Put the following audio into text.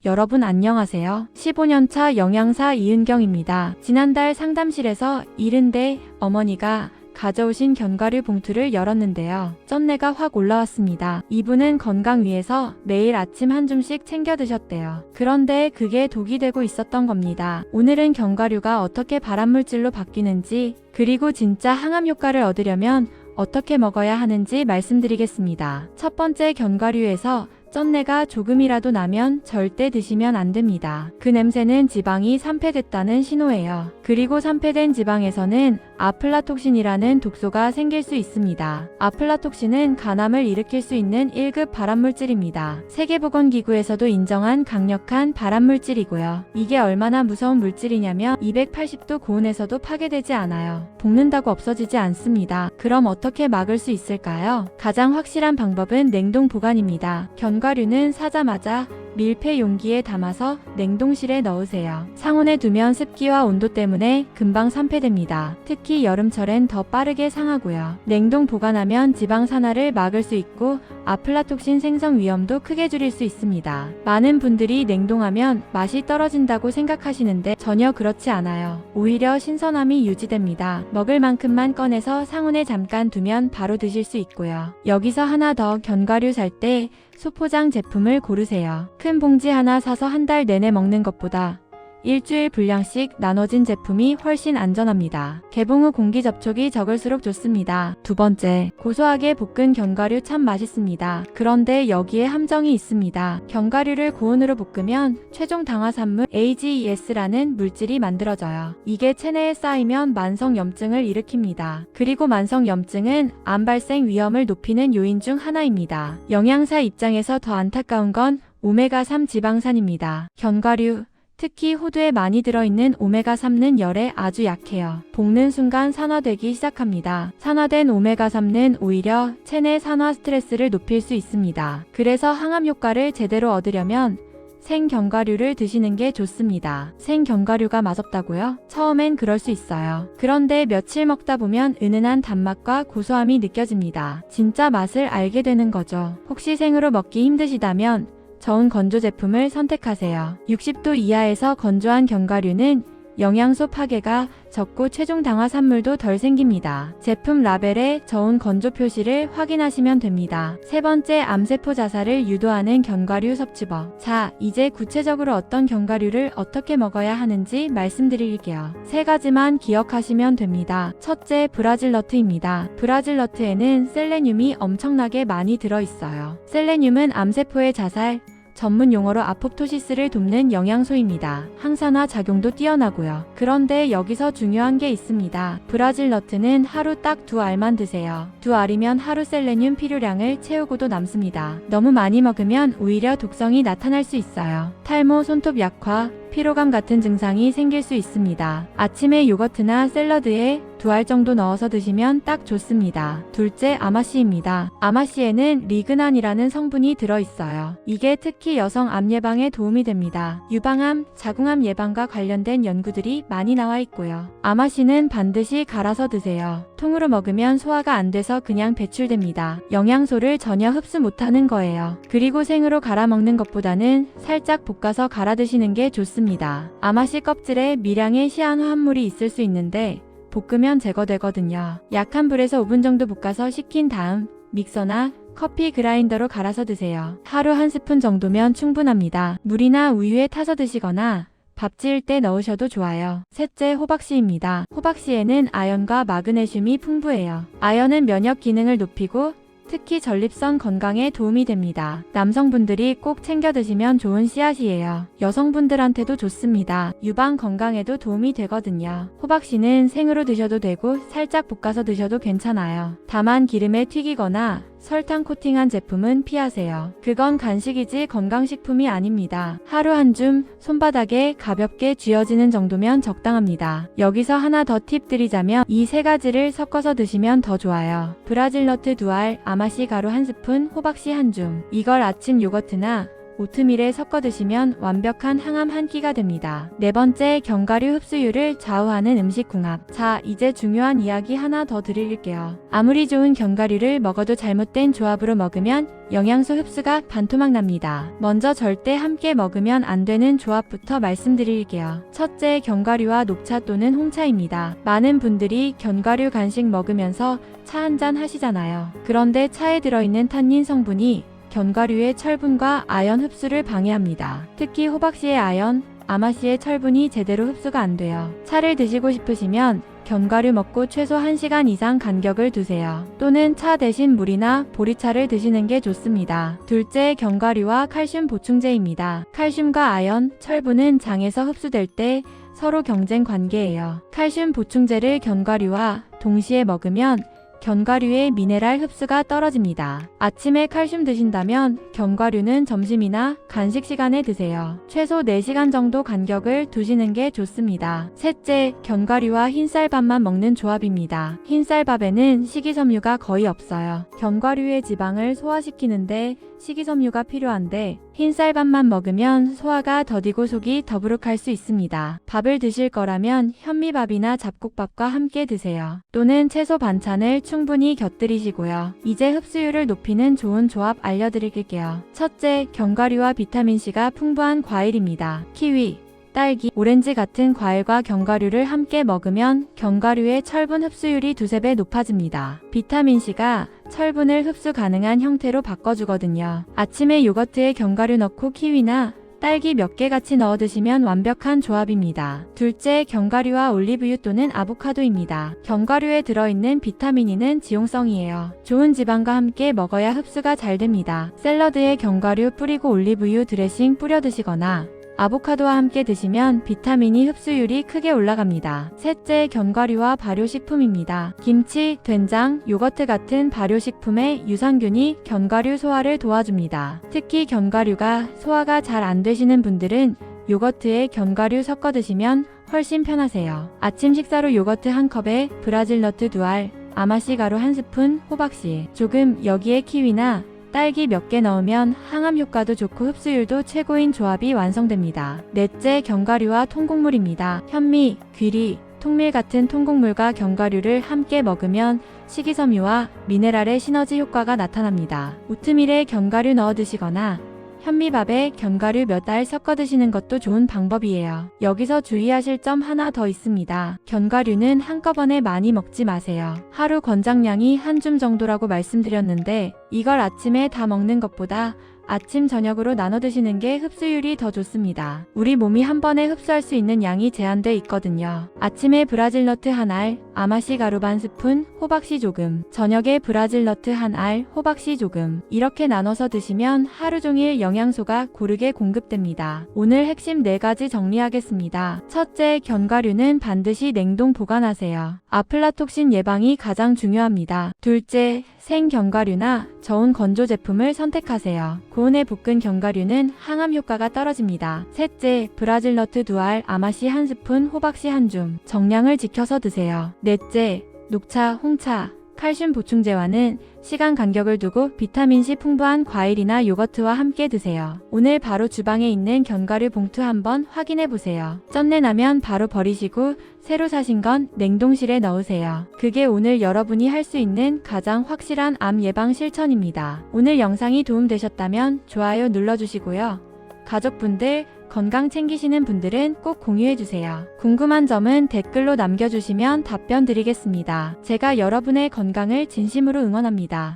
여러분 안녕하세요. 15년차 영양사 이은경입니다. 지난달 상담실에서 이른데 어머니가 가져오신 견과류 봉투를 열었는데요. 쩐내가 확 올라왔습니다. 이분은 건강 위해서 매일 아침 한 줌씩 챙겨 드셨대요. 그런데 그게 독이 되고 있었던 겁니다. 오늘은 견과류가 어떻게 발암물질로 바뀌는지, 그리고 진짜 항암 효과를 얻으려면 어떻게 먹어야 하는지 말씀드리겠습니다. 첫 번째, 견과류에서 쩐내가 조금이라도 나면 절대 드시면 안 됩니다. 그 냄새는 지방이 산패됐다는 신호예요. 그리고 산패된 지방에서는 아플라톡신이라는 독소가 생길 수 있습니다. 아플라톡신은 간암을 일으킬 수 있는 1급 발암물질입니다. 세계보건기구에서도 인정한 강력한 발암물질이고요. 이게 얼마나 무서운 물질이냐면 280도 고온에서도 파괴되지 않아요. 볶는다고 없어지지 않습니다. 그럼 어떻게 막을 수 있을까요? 가장 확실한 방법은 냉동 보관입니다. 견과류는 사자마자 밀폐 용기에 담아서 냉동실에 넣으세요. 상온에 두면 습기와 온도 때문에 금방 산패됩니다. 특히 여름철엔 더 빠르게 상하고요. 냉동 보관하면 지방 산화를 막을 수 있고 아플라톡신 생성 위험도 크게 줄일 수 있습니다. 많은 분들이 냉동하면 맛이 떨어진다고 생각하시는데 전혀 그렇지 않아요. 오히려 신선함이 유지됩니다. 먹을 만큼만 꺼내서 상온에 잠깐 두면 바로 드실 수 있고요. 여기서 하나 더, 견과류 살 때 소포장 제품을 고르세요. 큰 봉지 하나 사서 한 달 내내 먹는 것보다 일주일 분량씩 나눠진 제품이 훨씬 안전합니다. 개봉 후 공기 접촉이 적을수록 좋습니다. 두 번째, 고소하게 볶은 견과류 참 맛있습니다. 그런데 여기에 함정이 있습니다. 견과류를 고온으로 볶으면 최종 당화산물 AGES라는 물질이 만들어져요. 이게 체내에 쌓이면 만성염증을 일으킵니다. 그리고 만성염증은 암 발생 위험을 높이는 요인 중 하나입니다. 영양사 입장에서 더 안타까운 건 오메가3 지방산입니다. 견과류, 특히 호두에 많이 들어있는 오메가3는 열에 아주 약해요. 볶는 순간 산화되기 시작합니다. 산화된 오메가3는 오히려 체내 산화 스트레스를 높일 수 있습니다. 그래서 항암 효과를 제대로 얻으려면 생견과류를 드시는 게 좋습니다. 생견과류가 맛없다고요? 처음엔 그럴 수 있어요. 그런데 며칠 먹다 보면 은은한 단맛과 고소함이 느껴집니다. 진짜 맛을 알게 되는 거죠. 혹시 생으로 먹기 힘드시다면 저온 건조 제품을 선택하세요. 60도 이하에서 건조한 견과류는 영양소 파괴가 적고 최종 당화산물도 덜 생깁니다. 제품 라벨에 저온 건조 표시를 확인하시면 됩니다. 세 번째, 암세포 자살을 유도하는 견과류 섭취법. 자, 이제 구체적으로 어떤 견과류를 어떻게 먹어야 하는지 말씀드릴게요. 세 가지만 기억하시면 됩니다. 첫째, 브라질너트입니다. 브라질너트에는 셀레늄이 엄청나게 많이 들어있어요. 셀레늄은 암세포의 자살, 전문 용어로 아포프토시스를 돕는 영양소입니다. 항산화 작용도 뛰어나고요. 그런데 여기서 중요한 게 있습니다. 브라질 너트는 하루 딱 2알만 드세요. 2알이면 하루 셀레늄 필요량을 채우고도 남습니다. 너무 많이 먹으면 오히려 독성이 나타날 수 있어요. 탈모, 손톱 약화, 피로감 같은 증상이 생길 수 있습니다. 아침에 요거트나 샐러드에 2알 정도 넣어서 드시면 딱 좋습니다. 둘째, 아마씨입니다. 아마씨에는 리그난이라는 성분이 들어있어요. 이게 특히 여성 암 예방에 도움이 됩니다. 유방암, 자궁암 예방과 관련된 연구들이 많이 나와 있고요. 아마씨는 반드시 갈아서 드세요. 통으로 먹으면 소화가 안 돼서 그냥 배출됩니다. 영양소를 전혀 흡수 못하는 거예요. 그리고 생으로 갈아 먹는 것보다는 살짝 볶아서 갈아 드시는 게 좋습니다. 아마씨 껍질에 미량의 시안화합물이 있을 수 있는데 볶으면 제거되거든요. 약한 불에서 5분 정도 볶아서 식힌 다음 믹서나 커피 그라인더로 갈아서 드세요. 하루 한 스푼 정도면 충분합니다. 물이나 우유에 타서 드시거나 밥 지을 때 넣으셔도 좋아요. 셋째, 호박씨입니다. 호박씨에는 아연과 마그네슘이 풍부해요. 아연은 면역 기능을 높이고 특히 전립선 건강에 도움이 됩니다. 남성분들이 꼭 챙겨 드시면 좋은 씨앗이에요. 여성분들한테도 좋습니다. 유방 건강에도 도움이 되거든요. 호박씨는 생으로 드셔도 되고 살짝 볶아서 드셔도 괜찮아요. 다만 기름에 튀기거나 설탕 코팅한 제품은 피하세요. 그건 간식이지 건강식품이 아닙니다. 하루 한 줌 손바닥에 가볍게 쥐어지는 정도면 적당합니다. 여기서 하나 더 팁 드리자면 이 세 가지를 섞어서 드시면 더 좋아요. 브라질너트 2알, 아마씨 가루 1스푼, 호박씨 1줌. 이걸 아침 요거트나 오트밀에 섞어 드시면 완벽한 항암 한 끼가 됩니다. 네 번째, 견과류 흡수율을 좌우하는 음식궁합. 자, 이제 중요한 이야기 하나 더 드릴게요. 아무리 좋은 견과류를 먹어도 잘못된 조합으로 먹으면 영양소 흡수가 반토막 납니다. 먼저 절대 함께 먹으면 안 되는 조합부터 말씀드릴게요. 첫째, 견과류와 녹차 또는 홍차입니다. 많은 분들이 견과류 간식 먹으면서 차 한잔 하시잖아요. 그런데 차에 들어있는 탄닌 성분이 견과류의 철분과 아연 흡수를 방해합니다. 특히 호박씨의 아연, 아마씨의 철분이 제대로 흡수가 안 돼요. 차를 드시고 싶으시면 견과류 먹고 최소 1시간 이상 간격을 두세요. 또는 차 대신 물이나 보리차를 드시는 게 좋습니다. 둘째, 견과류와 칼슘 보충제입니다. 칼슘과 아연, 철분은 장에서 흡수될 때 서로 경쟁 관계예요. 칼슘 보충제를 견과류와 동시에 먹으면 견과류의 미네랄 흡수가 떨어집니다. 아침에 칼슘 드신다면 견과류는 점심이나 간식 시간에 드세요. 최소 4시간 정도 간격을 두시는 게 좋습니다. 셋째, 견과류와 흰쌀밥만 먹는 조합입니다. 흰쌀밥에는 식이섬유가 거의 없어요. 견과류의 지방을 소화시키는데 식이섬유가 필요한데 흰쌀밥만 먹으면 소화가 더디고 속이 더부룩할 수 있습니다. 밥을 드실 거라면 현미밥이나 잡곡밥과 함께 드세요. 또는 채소 반찬을 충분히 곁들이시고요. 이제 흡수율을 높이는 좋은 조합 알려드릴게요. 첫째, 견과류와 비타민C가 풍부한 과일입니다. 키위, 딸기, 오렌지 같은 과일과 견과류를 함께 먹으면 견과류의 철분 흡수율이 2~3배 높아집니다. 비타민C가 철분을 흡수 가능한 형태로 바꿔주거든요. 아침에 요거트에 견과류 넣고 키위나 딸기 몇 개 같이 넣어 드시면 완벽한 조합입니다. 둘째, 견과류와 올리브유 또는 아보카도입니다. 견과류에 들어있는 비타민 E는 지용성이에요. 좋은 지방과 함께 먹어야 흡수가 잘 됩니다. 샐러드에 견과류 뿌리고 올리브유 드레싱 뿌려 드시거나 아보카도와 함께 드시면 비타민이 흡수율이 크게 올라갑니다. 셋째, 견과류와 발효식품입니다. 김치, 된장, 요거트 같은 발효식품의 유산균이 견과류 소화를 도와줍니다. 특히 견과류가 소화가 잘 안 되시는 분들은 요거트에 견과류 섞어 드시면 훨씬 편하세요. 아침 식사로 요거트 1컵에 브라질 너트 2알, 아마씨 가루 1스푼, 호박씨 조금, 여기에 키위나 딸기 몇 개 넣으면 항암 효과도 좋고 흡수율도 최고인 조합이 완성됩니다. 넷째, 견과류와 통곡물입니다. 현미, 귀리, 통밀 같은 통곡물과 견과류를 함께 먹으면 식이섬유와 미네랄의 시너지 효과가 나타납니다. 오트밀에 견과류 넣어 드시거나 현미밥에 견과류 몇 알 섞어 드시는 것도 좋은 방법이에요. 여기서 주의하실 점 하나 더 있습니다. 견과류는 한꺼번에 많이 먹지 마세요. 하루 권장량이 한 줌 정도라고 말씀드렸는데 이걸 아침에 다 먹는 것보다 아침 저녁으로 나눠 드시는 게 흡수율이 더 좋습니다. 우리 몸이 한 번에 흡수할 수 있는 양이 제한돼 있거든요. 아침에 브라질 너트 1알, 아마씨 가루 반 스푼, 호박씨 조금, 저녁에 브라질 너트 1알, 호박씨 조금, 이렇게 나눠서 드시면 하루 종일 영양소가 고르게 공급됩니다. 오늘 핵심 4가지 정리하겠습니다. 첫째, 견과류는 반드시 냉동 보관하세요. 아플라톡신 예방이 가장 중요합니다. 둘째, 생견과류나 저온 건조 제품을 선택하세요. 고온에 볶은 견과류는 항암 효과가 떨어집니다. 셋째, 브라질 너트 2알, 아마씨 1스푼, 호박씨 1줌. 정량을 지켜서 드세요. 넷째, 녹차, 홍차, 칼슘 보충제와는 시간 간격을 두고 비타민C 풍부한 과일이나 요거트와 함께 드세요. 오늘 바로 주방에 있는 견과류 봉투 한번 확인해 보세요. 쩐내 나면 바로 버리시고 새로 사신 건 냉동실에 넣으세요. 그게 오늘 여러분이 할 수 있는 가장 확실한 암 예방 실천입니다. 오늘 영상이 도움되셨다면 좋아요 눌러주시고요. 가족분들, 건강 챙기시는 분들은 꼭 공유해주세요. 궁금한 점은 댓글로 남겨주시면 답변 드리겠습니다. 제가 여러분의 건강을 진심으로 응원합니다.